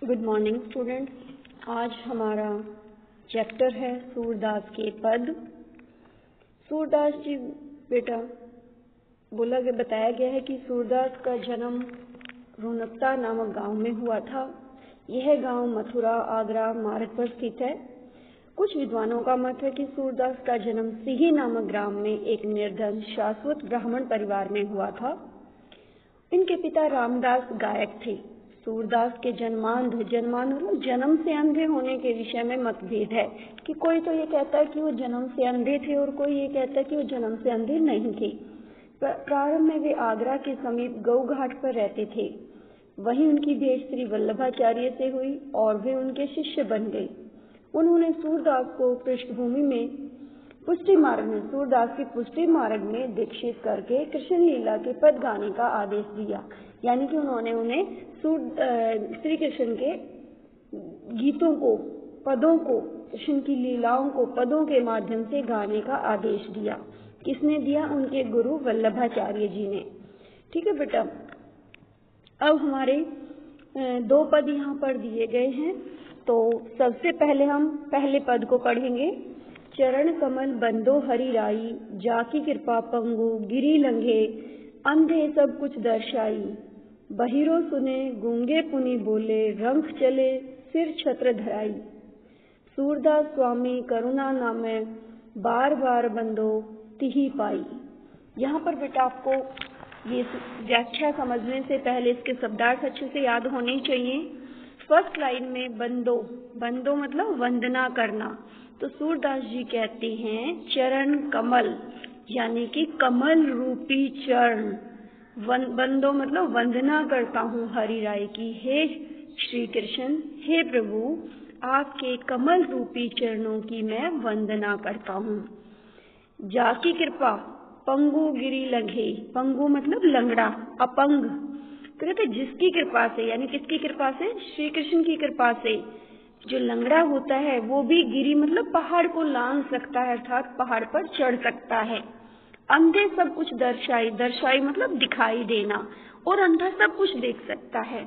Good morning student. आज हमारा chapter है सूरदास के पद। सूरदास जी बेटा बताया गया है कि सूरदास का जन्म रोनकता नामक गांव में हुआ था। यह गांव मथुरा आगरा मार्ग पर स्थित है। कुछ विद्वानों का मत है कि सूरदास का जन्म सिही नामक ग्राम में एक निर्धन शाश्वत ब्राह्मण परिवार में हुआ था। इनके पिता रामदास गायक थे। सूरदास के जन्मांध मतलब जन्म से अंधे होने के विषय में मतभेद है कि कोई तो ये कहता है कि वो जन्म से अंधे थे और कोई ये कहता है कि वो जन्म से अंधे नहीं थे। प्रारंभ में वे आगरा के समीप गऊ घाट पर रहते थे। वहीं उनकी भेंट श्री वल्लभाचार्य से हुई और वे उनके शिष्य बन गए। उन्होंने सूरदास को सूरदास की पुष्टि मार्ग में दीक्षित करके कृष्ण लीला के पद गाने का आदेश दिया। यानी कि उन्होंने उन्हें श्री कृष्ण के गीतों को, पदों को, कृष्ण की लीलाओं को पदों के माध्यम से गाने का आदेश दिया। किसने दिया? उनके गुरु वल्लभाचार्य जी ने। ठीक है बेटा। अब हमारे दो पद यहाँ पर दिए गए हैं, तो सबसे पहले हम पहले पद को पढ़ेंगे। चरण कमल बंदो हरि राई, जाकी कृपा पंगु गिरी लंघे, अंधे सब कुछ दर्शाई, बहिरो सुने गूंगे पुनि बोले, रंग चले सिर छत्र धराई। सूरदास स्वामी करुणा नामे, बार बार बंदो तिही पाई। यहाँ पर बेटा आपको ये व्याख्या समझने से पहले इसके शब्दार्थ अच्छे से याद होने चाहिए। फर्स्ट लाइन में बंदो मतलब वंदना करना। तो सूरदास जी कहते हैं चरण कमल, यानी कि कमल रूपी चरण। बंदो मतलब वंदना करता हूँ हरि राय की। हे श्री कृष्ण, हे प्रभु, आपके कमल रूपी चरणों की मैं वंदना करता हूँ। जाकी कृपा पंगु गिरी लंघे, पंगु मतलब लंगड़ा, अपंग। कहते जिसकी कृपा से, यानी किसकी कृपा से? श्री कृष्ण की कृपा से जो लंगड़ा होता है वो भी गिरी मतलब पहाड़ को लांघ सकता है, अर्थात पहाड़ पर चढ़ सकता है। अंधे सब कुछ दर्शाई मतलब दिखाई देना, और अंधा सब कुछ देख सकता है।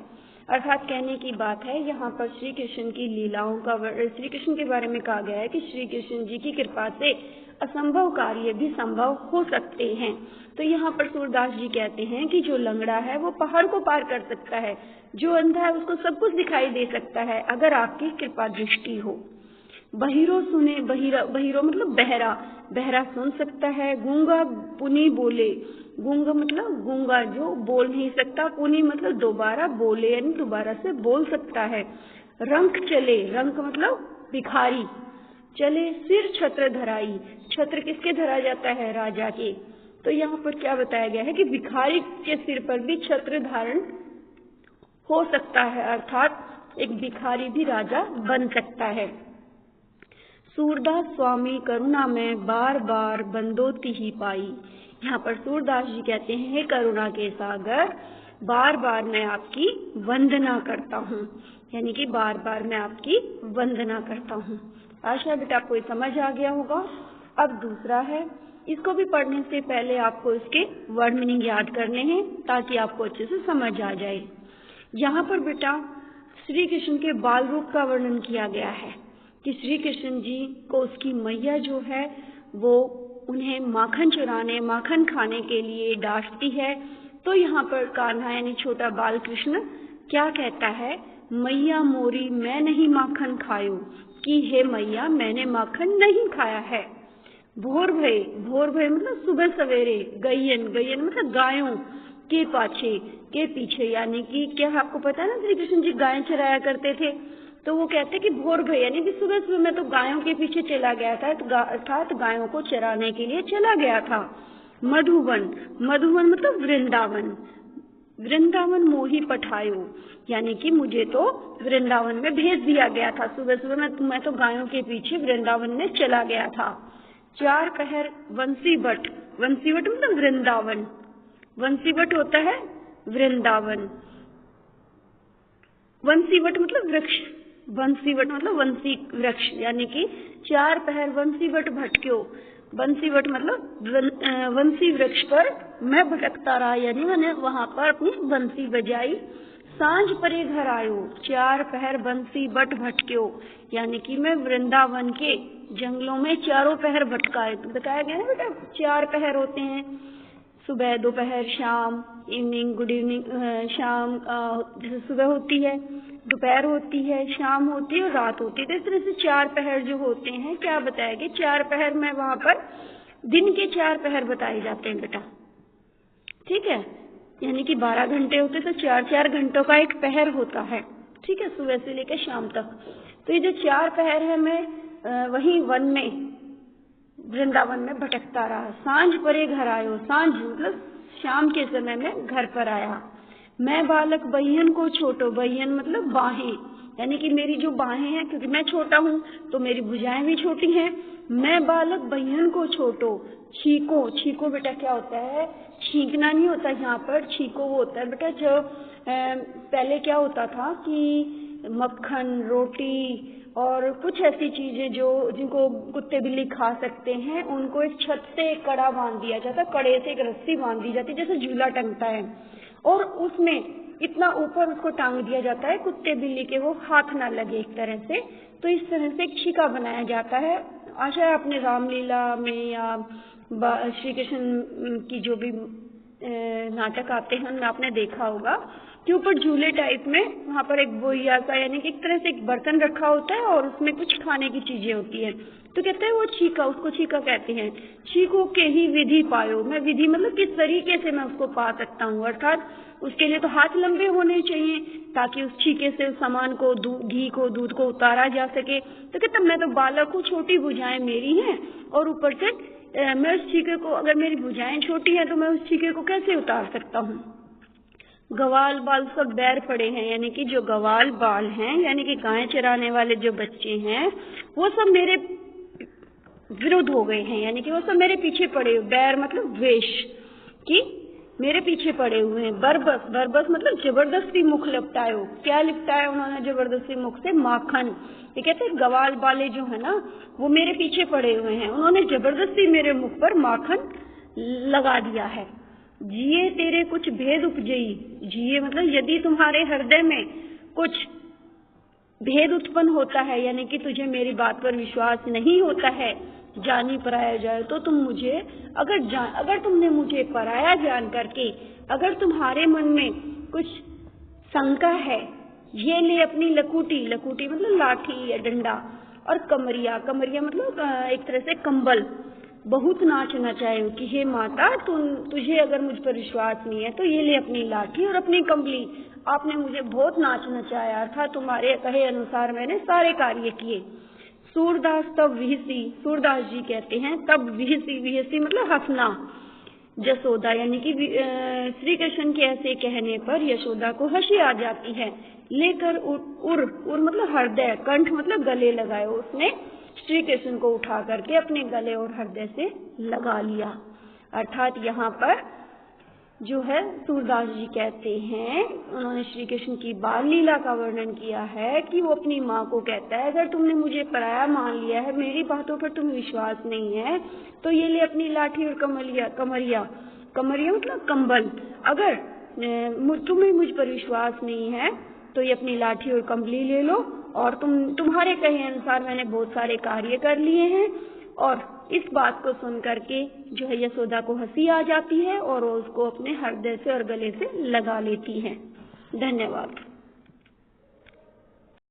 अर्थात कहने की बात है यहाँ पर श्री कृष्ण की लीलाओं का, श्री कृष्ण के बारे में कहा गया है कि श्री कृष्ण जी की कृपा से असंभव कार्य भी संभव हो सकते हैं। तो यहाँ पर सूरदास जी कहते हैं कि जो लंगड़ा है वो पहाड़ को पार कर सकता है, जो अंधा है उसको सब कुछ दिखाई दे सकता है अगर आपकी कृपा दृष्टि हो। बहिरो सुने, बहिरो मतलब बहरा सुन सकता है। गूंगा पुनि बोले, गूंगा मतलब गूंगा जो बोल नहीं सकता, पुनि मतलब दोबारा बोले यानी दोबारा से बोल सकता है। रंग चले, रंग मतलब भिखारी, चले सिर छत्र धराई, छत्र किसके धरा जाता है? राजा के। तो यहाँ पर क्या बताया गया है कि भिखारी के सिर पर भी छत्र धारण हो सकता है, अर्थात एक भिखारी भी राजा बन सकता है। सूरदास स्वामी करुणा में बार बार बंदो तिही पाई। यहाँ पर सूरदास जी कहते हैं हे करुणा के सागर, बार बार मैं आपकी वंदना करता हूँ, यानी कि बार बार मैं आपकी वंदना करता हूँ। आशा बेटा आपको ये समझ आ गया होगा। अब दूसरा है, इसको भी पढ़ने से पहले आपको इसके वर्ड मीनिंग याद करने हैं ताकि आपको अच्छे से समझ आ जाए। यहाँ पर बेटा श्री कृष्ण के बाल रूप का वर्णन किया गया है कि श्री कृष्ण जी को उसकी मैया जो है वो उन्हें माखन चुराने, माखन खाने के लिए डांटती है। तो यहाँ पर कान्हा यानी छोटा बाल कृष्ण क्या कहता है? मैया मोरी मैं नहीं माखन खायो, कि हे मैया मैंने माखन नहीं खाया है। भोर भय मतलब सुबह सवेरे। गयन मतलब गायों के पीछे, यानी कि क्या आपको पता है ना श्री कृष्ण जी गायें चराया करते थे। तो वो कहते कि भोर भय यानी कि सुबह सुबह मैं तो गायों के पीछे चला गया था, अर्थात गायों को चराने के लिए चला गया था। मधुवन मतलब वृंदावन मोही पठायो, यानी कि मुझे तो वृंदावन में भेज दिया गया था। सुबह सुबह मैं तो गायों के पीछे वृंदावन में चला गया था। चार पहर वंशीवट मतलब वृंदावन, वंशीवट होता है वृंदावन। वंशीवट मतलब वृक्ष, वंशीवट मतलब वंशी वृक्ष, यानी कि चार पहर वंशीवट भटक्यो। वंशीवट मतलब वंशी वृक्ष पर मैं भटकता रहा, यानी मैंने वहां पर अपनी बंसी बजाई। सांझ परे घर आयो, चार पहर बंसी बट भटक्यो, यानी कि मैं वृंदावन के जंगलों में चारों पहर भटकाए। तो बताया गया ना बेटा, चार पहर होते हैं, सुबह, दोपहर, शाम, इवनिंग, गुड इवनिंग, शाम, जैसे सुबह होती है, दोपहर होती है, शाम होती है और रात होती है। तो इस तरह से चार पहर जो होते हैं, क्या बताया गया, चार पहर में वहां पर दिन के चार पहर बताए जाते हैं बेटा, ठीक है। यानी कि 12 घंटे होते तो 4-4 घंटों का एक पहर होता है, ठीक है, सुबह से लेकर शाम तक। तो ये जो चार पहर है, मैं वही वन में, वृंदावन में भटकता रहा। सांझ परे घर आयो, सांझ मतलब शाम के समय में घर पर आया। मैं बालक बहियन को छोटो, बहियन मतलब बाहें, यानी कि मेरी जो बाहें हैं, क्योंकि मैं छोटा हूँ तो मेरी भुजाएं भी छोटी हैं। मैं बालक बहियन को छोटो, छीको, छीको बेटा क्या होता है, छींकना नहीं होता यहाँ पर, छीको वो होता है बेटा जो पहले क्या होता था कि मक्खन, रोटी और कुछ ऐसी चीजें जो जिनको कुत्ते बिल्ली खा सकते हैं, उनको एक छत से एक कड़ा बांध दिया जाता, कड़े से एक रस्सी बांध दी जाती जैसे झूला टंगता है, और उसमें इतना ऊपर उसको टांग दिया जाता है कुत्ते बिल्ली के वो हाथ ना लगे एक तरह से। तो इस तरह से एक छीका बनाया जाता है। आशा है आपने रामलीला में या श्री कृष्ण की जो भी नाटक आते हैं उनमें आपने देखा होगा कि ऊपर झूले टाइप में वहां पर एक बोइया सा, यानी कि एक तरह से एक बर्तन रखा होता है और उसमें कुछ खाने की चीजें होती है। तो कहते हैं वो छीका, उसको छीका कहते हैं। छीको के ही विधि पायो, मैं विधि मतलब किस तरीके से मैं उसको पा सकता हूँ, अर्थात उसके लिए तो हाथ लंबे होने चाहिए ताकि उस छीके से उस सामान को, घी को, दूध को उतारा जा सके। तो कहता मैं तो बालक हूँ, छोटी भुजाएं मेरी हैं, और ऊपर से मैं उस छीके को, अगर मेरी भुजाएं छोटी हैं तो मैं उस छीके को कैसे उतार सकता हूँ। गवाल बाल सब बैर पड़े हैं, यानी कि जो गवाल बाल हैं, यानी कि गाय चराने वाले जो बच्चे हैं, वो सब मेरे विरुद्ध हो गए हैं, यानी कि वो सब मेरे पीछे पड़े हुए। बैर मतलब द्वेष, कि मेरे पीछे पड़े हुए हैं। बरबस, बरबस मतलब जबरदस्ती मुख लिपटायो, क्या लिपटाया उन्होंने जबरदस्ती मुख से, माखन। ये कहते हैं गवाल बाले जो है ना वो मेरे पीछे पड़े हुए हैं, उन्होंने जबरदस्ती मेरे मुख पर माखन लगा दिया है। जिए तेरे कुछ भेद उपजई, जिए मतलब यदि तुम्हारे हृदय में कुछ भेद उत्पन्न होता है, यानी कि तुझे मेरी बात पर विश्वास नहीं होता है, जानी पराया जाए, तो तुम मुझे अगर तुमने मुझे पराया जान करके अगर तुम्हारे मन में कुछ शंका है, ये ले अपनी लकूटी, लकूटी मतलब लाठी या डंडा, और कमरिया, कमरिया मतलब एक तरह से कंबल, बहुत नाच नचाए कि हे माता तुझे अगर मुझ पर विश्वास नहीं है तो ये ले अपनी लाठी और अपनी कंबली, आपने मुझे बहुत नाच नचाया, अर्थात तुम्हारे कहे अनुसार मैंने सारे कार्य किए। सूरदास तब विहसी, सूरदास जी कहते हैं तब विहसी, विहसी मतलब हंसना। जसोदा यानी कि श्री कृष्ण के ऐसे कहने पर यशोदा को हंसी आ जाती है। लेकर उर मतलब हृदय, कंठ मतलब गले लगाए, उसने श्री कृष्ण को उठा करके अपने गले और हृदय से लगा लिया। अर्थात यहाँ पर जो है सूरदास जी कहते हैं, उन्होंने श्री कृष्ण की बाल लीला का वर्णन किया है कि वो अपनी माँ को कहता है अगर तुमने मुझे पराया मान लिया है, मेरी बातों पर तुम्हें विश्वास नहीं है, तो ये ले अपनी लाठी और कमरिया, कमरिया मतलब कंबल, अगर तुम्हें मुझ पर विश्वास नहीं है तो ये अपनी लाठी और कंबली ले लो, और तुम्हारे कहे अनुसार मैंने बहुत सारे कार्य कर लिए हैं। और इस बात को सुन करके जो है यशोदा को हंसी आ जाती है और वो उसको अपने हृदय से और गले से लगा लेती है। धन्यवाद।